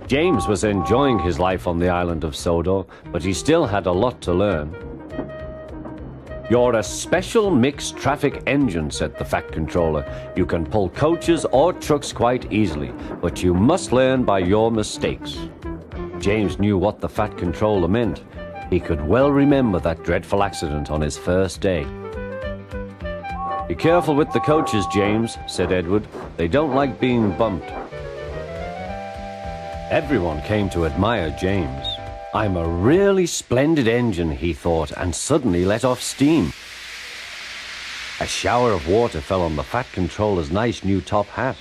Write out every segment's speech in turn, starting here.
James was enjoying his life on the island of Sodor, but he still had a lot to learn. "You're a special mixed traffic engine," said the Fat Controller. "You can pull coaches or trucks quite easily, but you must learn by your mistakes." James knew what the Fat Controller meant. He could well remember that dreadful accident on his first day. "Be careful with the coaches, James," said Edward. "They don't like being bumped." Everyone came to admire James. "I'm a really splendid engine," he thought, and suddenly let off steam. A shower of water fell on the Fat Controller's nice new top hat.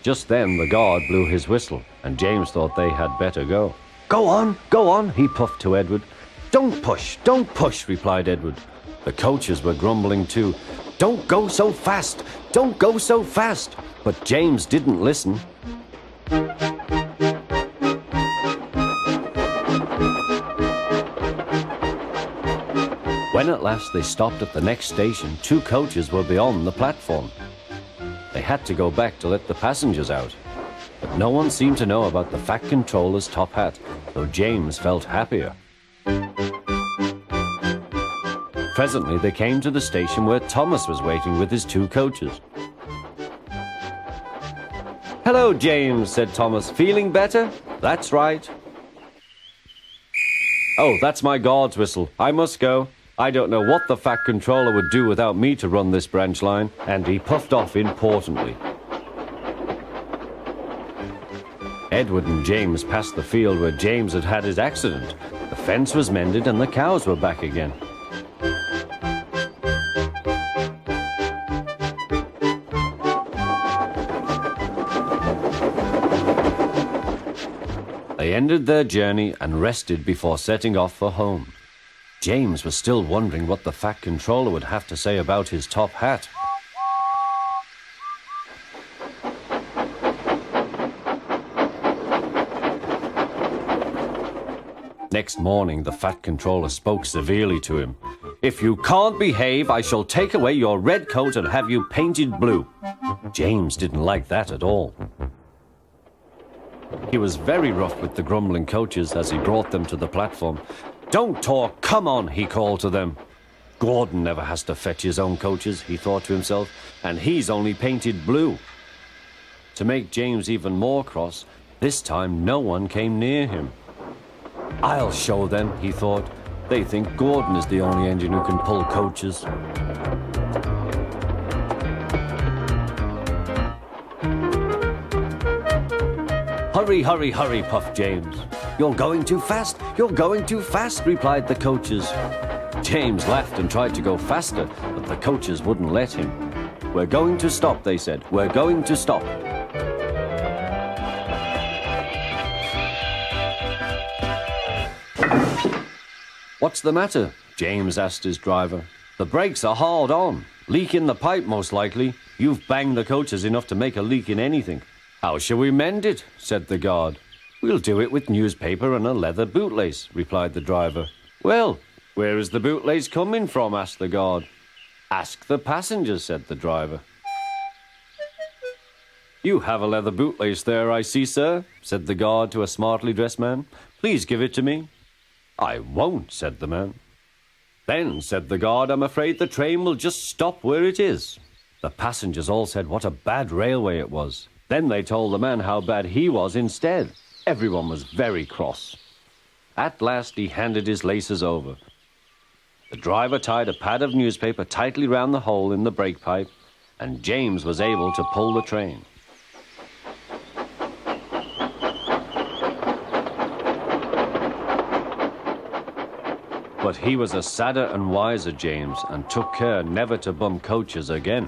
Just then the guard blew his whistle, and James thought they had better go. Go on," he puffed to Edward. Don't push," replied Edward. The coaches were grumbling too. Don't go so fast! But James didn't listen. When at last they stopped at the next station, 2 coaches were beyond the platform. They had to go back to let the passengers out. But no one seemed to know about the Fat Controller's top hat, so James felt happier. Presently they came to the station where Thomas was waiting with his 2 coaches. "Hello, James," said Thomas. "Feeling better?" "That's right." "Oh, that's my guard's whistle. I must go. I don't know what the Fat Controller would do without me to run this branch line," and he puffed off importantly. Edward and James passed the field where James had had his accident. The fence was mended and the cows were back again. They ended their journey and rested before setting off for home. James was still wondering what the Fat Controller would have to say about his top hat. Next morning, the Fat Controller spoke severely to him. "If you can't behave, I shall take away your red coat and have you painted blue." James didn't like that at all. He was very rough with the grumbling coaches as he brought them to the platform. "Don't talk, come on," he called to them. "Gordon never has to fetch his own coaches," he thought to himself, "and he's only painted blue." To make James even more cross, this time no one came near him. "I'll show them," he thought. "They think Gordon is the only engine who can pull coaches." Hurry, puffed James. You're going too fast, replied the coaches. James laughed and tried to go faster, but the coaches wouldn't let him. "We're going to stop," they said. "We're going to stop." "What's the matter?" James asked his driver. "The brakes are hard on. Leak in the pipe, most likely. You've banged the coaches enough to make a leak in anything." "How shall we mend it?" said the guard. "We'll do it with newspaper and a leather bootlace," replied the driver. "Well, where is the bootlace coming from?" asked the guard. "Ask the passengers," said the driver. "You have a leather bootlace there, I see, sir," said the guard to a smartly dressed man. "Please give it to me." "I won't," said the man. "Then," said the guard, "I'm afraid the train will just stop where it is." The passengers all said what a bad railway it was. Then they told the man how bad he was instead. Everyone was very cross. At last he handed his laces over. The driver tied a pad of newspaper tightly round the hole in the brake pipe, and James was able to pull the train. But he was a sadder and wiser James, and took care never to bump coaches again.